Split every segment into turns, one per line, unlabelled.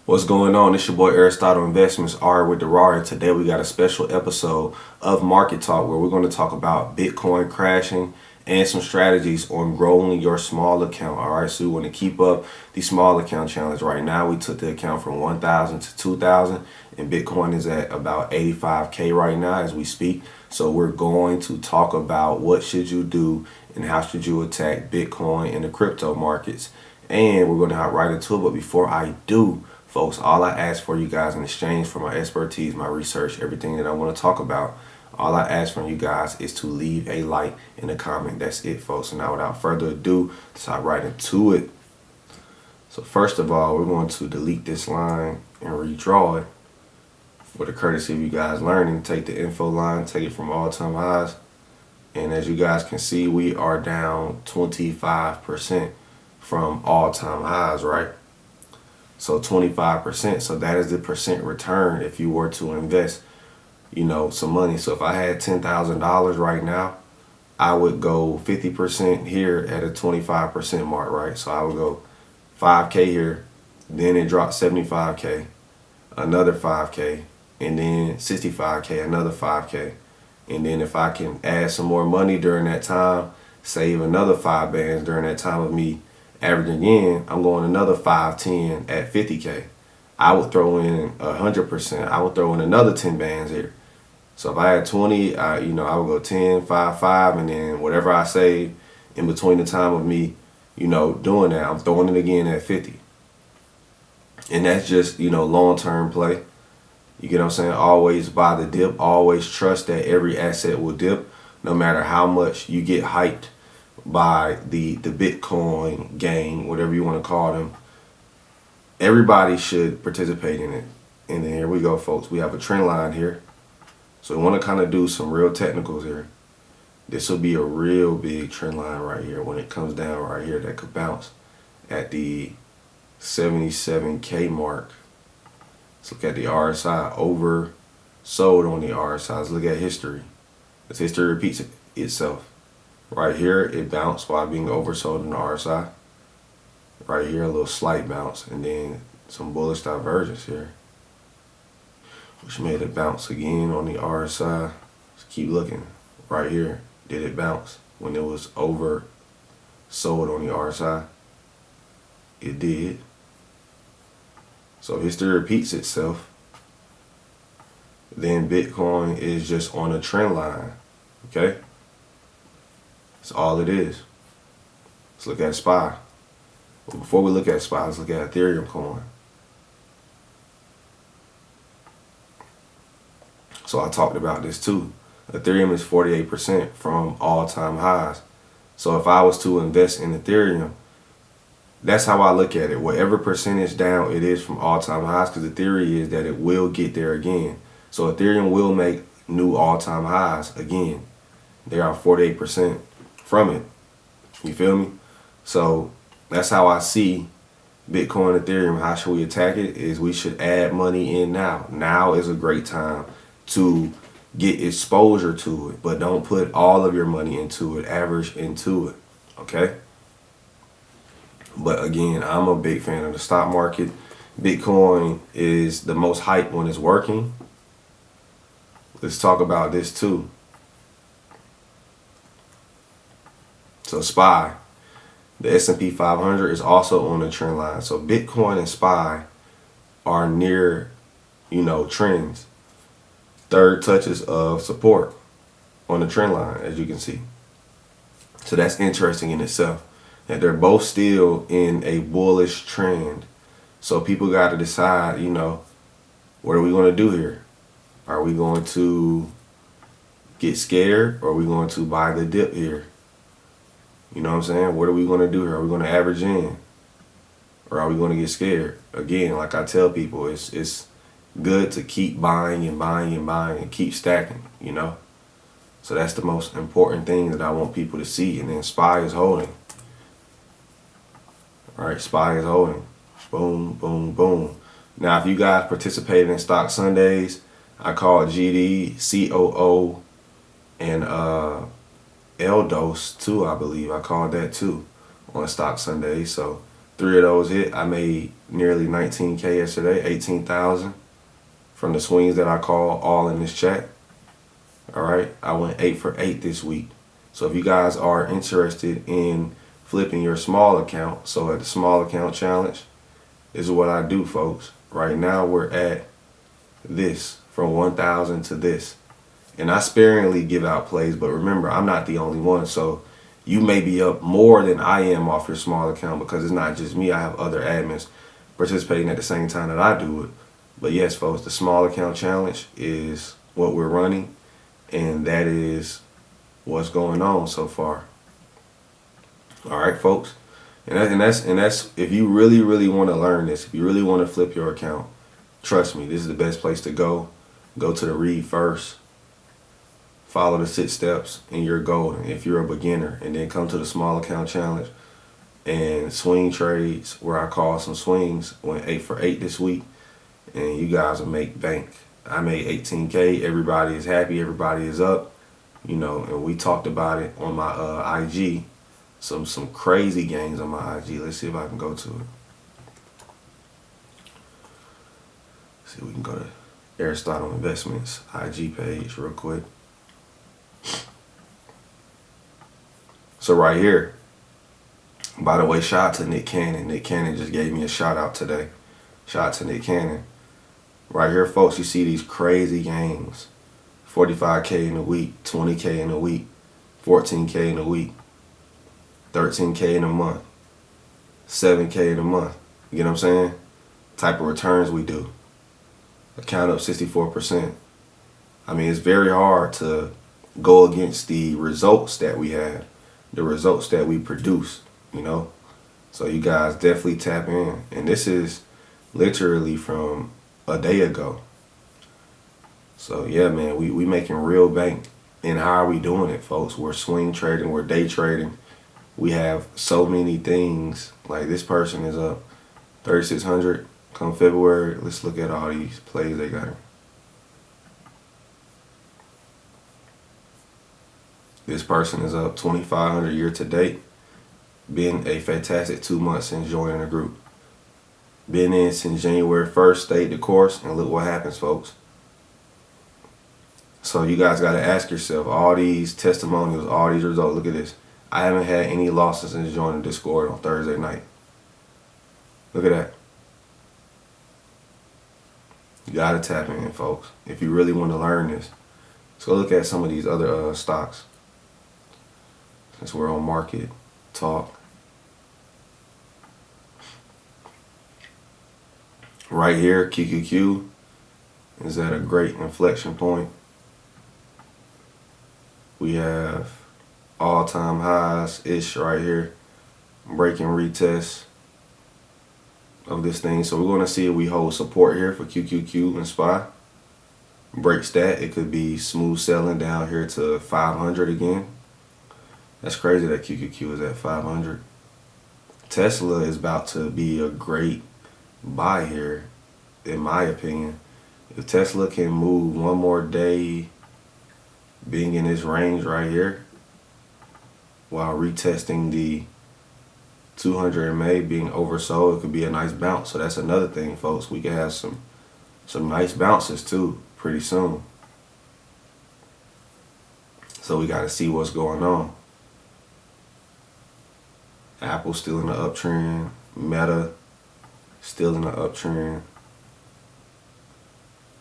What's going on? It's your boy Aristotle Investments, R with the RAR. Today we got a special episode of Market Talk where we're going to talk about Bitcoin crashing and some strategies on growing your small account. All right, so we want to keep up the small account challenge. Right now, we took the account from 1,000 to 2,000, and Bitcoin is at about 85K right now as we speak. So we're going to talk about what should you do and how should you attack Bitcoin in the crypto markets. And we're going to hop right into it. But before I do, folks, all I ask for you guys in exchange for my expertise, my research, everything that I want to talk about, all I ask from you guys is to leave a like and a comment. That's it, folks. So now without further ado, let's hop right into it. So first of all, we're going to delete this line and redraw it. For the courtesy of you guys learning, take the info line, take it from all-time highs. And as you guys can see, we are down 25% from all-time highs, right? So 25%. So that is the percent return if you were to invest, some money. So if I had $10,000 right now, I would go 50% here at a 25% mark, right? So I would go 5K here, then it dropped 75K, another 5K, and then 65K, another 5K. And then if I can add some more money during that time, save another 5 bands during that time of me averaging in, I'm going another 5, 10 at 50K. I would throw in 100%. I would throw in another 10 bands here. So if I had 20, I would go 10, 5, 5, and then whatever I save in between the time of me, doing that, I'm throwing it again at 50. And that's just, long-term play. You get what I'm saying? Always buy the dip. Always trust that every asset will dip, no matter how much you get hyped by the Bitcoin gang, whatever you want to call them. Everybody should participate in it. And then here we go, folks. We have a trend line here. So we want to kind of do some real technicals here. This will be a real big trend line right here. When it comes down right here, that could bounce at the 77K mark. Let's look at the RSI. Oversold on the RSI. Let's look at history. As history repeats itself. Right here, it bounced while being oversold in the RSI. Right here, a little slight bounce, and then some bullish divergence here, which made it bounce again on the RSI. Let's keep looking. Right here, did it bounce when it was oversold on the RSI? It did. So history repeats itself. Then Bitcoin is just on a trend line. Okay? That's all it is. Let's look at SPY. But before we look at SPY, let's look at Ethereum coin. So I talked about this too. Ethereum is 48% from all-time highs. So if I was to invest in Ethereum, that's how I look at it. Whatever percentage down it is from all-time highs, because the theory is that it will get there again. So Ethereum will make new all-time highs again. They are 48% from it. You feel me? So that's how I see Bitcoin, Ethereum. How should we attack it? Is we should add money in now. Now is a great time to get exposure to it, but don't put all of your money into it. Average into it. Okay? But again, I'm a big fan of the stock market. Bitcoin is the most hype when it's working. Let's talk about this too. So SPY, the S&P 500 is also on the trend line. So Bitcoin and SPY are near, trends. Third touches of support on the trend line, as you can see. So that's interesting in itself. That they're both still in a bullish trend. So people got to decide, what are we going to do here? Are we going to get scared, or are we going to buy the dip here? You know what I'm saying? What are we going to do here? Are we going to average in? Or are we going to get scared? Again, like I tell people, it's good to keep buying and buying and buying and keep stacking, So that's the most important thing that I want people to see. And then SPY is holding. All right, SPY is holding. Boom, boom, boom. Now, if you guys participated in Stock Sundays, I call GD, COO, and Eldos too, I believe. I called that too on Stock Sundays. So 3 of those hit. I made nearly 19K yesterday, 18,000 from the swings that I call all in this chat. All right, I went 8 for 8 this week. So if you guys are interested in flipping your small account, so at the small account challenge is what I do, folks. Right now we're at this, from 1,000 to this. And I sparingly give out plays, but remember, I'm not the only one. So you may be up more than I am off your small account, because it's not just me. I have other admins participating at the same time that I do it. But yes, folks, the small account challenge is what we're running, and that is what's going on so far. All right, folks. And that's if you really want to learn this, if you really want to flip your account, trust me, this is the best place to go. Go to the read first. Follow the 6 steps and you're golden if you're a beginner, and then come to the small account challenge and swing trades where I call some swings. Went 8 for 8 this week, and you guys will make bank. I made 18K. Everybody is happy. Everybody is up, and we talked about it on my IG. Some crazy games on my IG. Let's see if I can go to it. See if we can go to Aristotle Investments IG page real quick. So right here, by the way, shout out to Nick Cannon. Nick Cannon just gave me a shout out today. Shout out to Nick Cannon. Right here, folks, you see these crazy games. 45K in a week, 20K in a week, 14K in a week, 13K in a month, 7K in a month. You get what I'm saying? Type of returns we do. Account up 64%. I mean, it's very hard to go against the results that we have, the results that we produce, So you guys definitely tap in. And this is literally from a day ago. So yeah, man, we making real bank. And how are we doing it, folks? We're swing trading, we're day trading. We have so many things. Like this person is up 3,600 come February. Let's look at all these plays they got. This person is up 2,500 year to date. Been a fantastic 2 months since joining the group. Been in since January 1st, stayed the course, and look what happens, folks. So you guys got to ask yourself, all these testimonials, all these results, look at this. I haven't had any losses since joining Discord on Thursday night. Look at that. You got to tap in, folks, if you really want to learn this. Let's go look at some of these other stocks. Since we're on Market Talk. Right here, QQQ is at a great inflection point. We have all-time highs-ish right here. Breaking retest of this thing. So we're going to see if we hold support here for QQQ and SPY. Breaks that, it could be smooth selling down here to 500 again. That's crazy that QQQ is at 500. Tesla is about to be a great buy here, in my opinion. If Tesla can move one more day being in this range right here while retesting the 200 MA being oversold, it could be a nice bounce. So that's another thing, folks. We can have some nice bounces too pretty soon. So we got to see what's going on. Apple still in the uptrend. Meta still in the uptrend.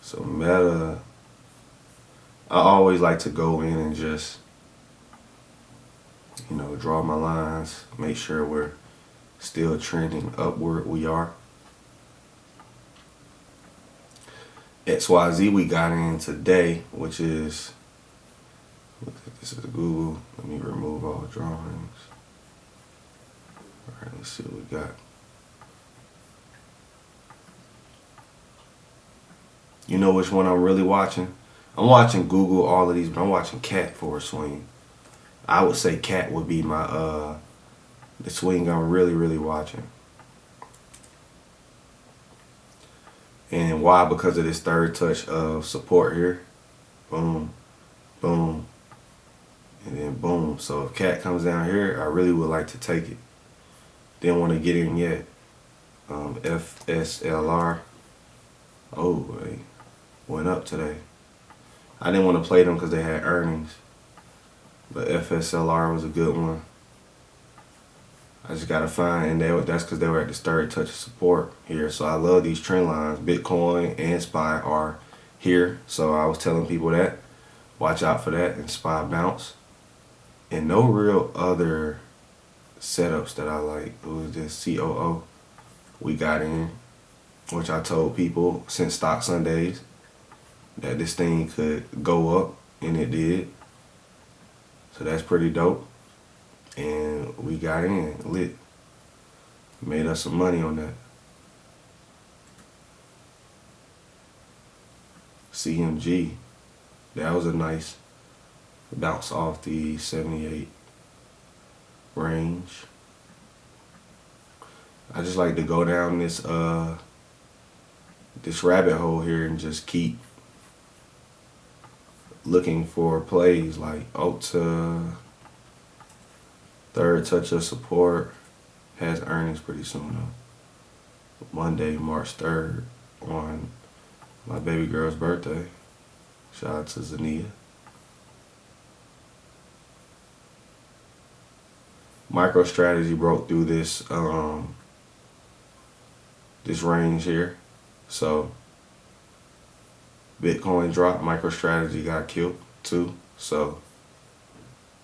So Meta, I always like to go in and just, draw my lines, make sure we're still trending upward. We are. XYZ we got in today, which is, this is Google. Let me remove all drawings. All right, let's see what we got. You know which one I'm really watching? I'm watching Google, all of these, but I'm watching Cat for a swing. I would say Cat would be my the swing I'm really watching. And why? Because of this third touch of support here. Boom, boom, and then boom. So if Cat comes down here, I really would like to take it. Didn't want to get in yet. FSLR. Oh, they went up today. I didn't want to play them because they had earnings. But FSLR was a good one. I just got to find, and that's because they were at this third touch of support here. So I love these trend lines. Bitcoin and SPY are here. So I was telling people that. Watch out for that and SPY bounce. And no real other setups that I like. It was just COO we got in, which I told people since Stock Sundays that this thing could go up, and it did. So that's pretty dope. And we got in lit. Made us some money on that. CMG, that was a nice bounce off the 78 range. I just like to go down this this rabbit hole here and just keep looking for plays like Ulta, third touch of support, has earnings pretty soon though. Monday, March 3rd on my baby girl's birthday. Shout out to Zania. MicroStrategy broke through this this range here. So Bitcoin dropped, MicroStrategy got killed too. So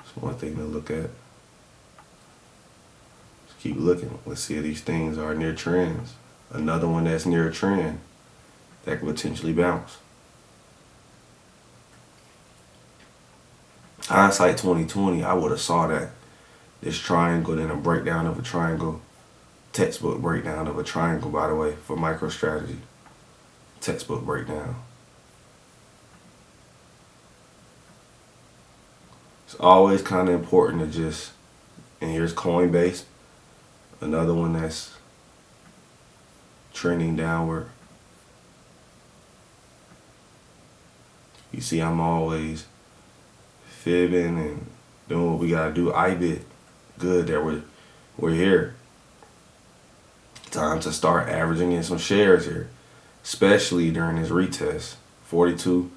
it's one thing to look at. Just keep looking. Let's see if these things are near trends. Another one that's near a trend that could potentially bounce. Hindsight 2020, I would have saw that. This triangle, then a breakdown of a triangle. Textbook breakdown of a triangle, by the way, for MicroStrategy. Textbook breakdown. It's always kind of important to just, and here's Coinbase, another one that's trending downward. You see, I'm always fibbing and doing what we gotta do. IBIT, good that we're here. Time to start averaging in some shares here, especially during this retest. 42.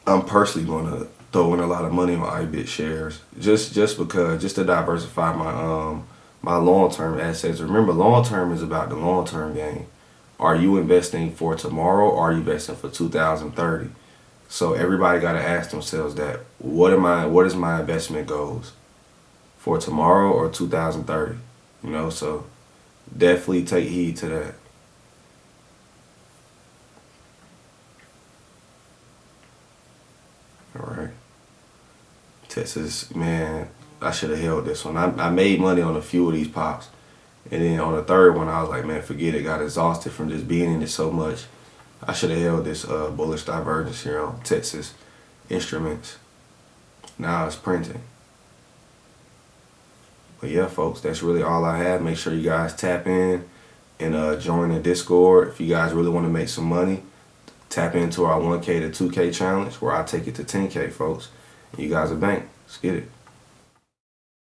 I'm personally gonna throw in a lot of money on IBIT shares, just because, just to diversify my my long-term assets. Remember, long-term is about the long-term game. Are you investing for tomorrow, or are you investing for 2030? So everybody got to ask themselves that. What is my investment goals for tomorrow or 2030? You know, so definitely take heed to that. All right. Texas, man, I should have held this one. I made money on a few of these pops. And then on the third one, I was like, man, forget it. Got exhausted from just being in it so much. I should have held this bullish divergence here on Texas Instruments. Now it's printing. But yeah, folks, that's really all I have. Make sure you guys tap in and join the Discord. If you guys really want to make some money, tap into our 1K to 2K challenge where I take it to 10K, folks. And you guys are banked. Let's get it.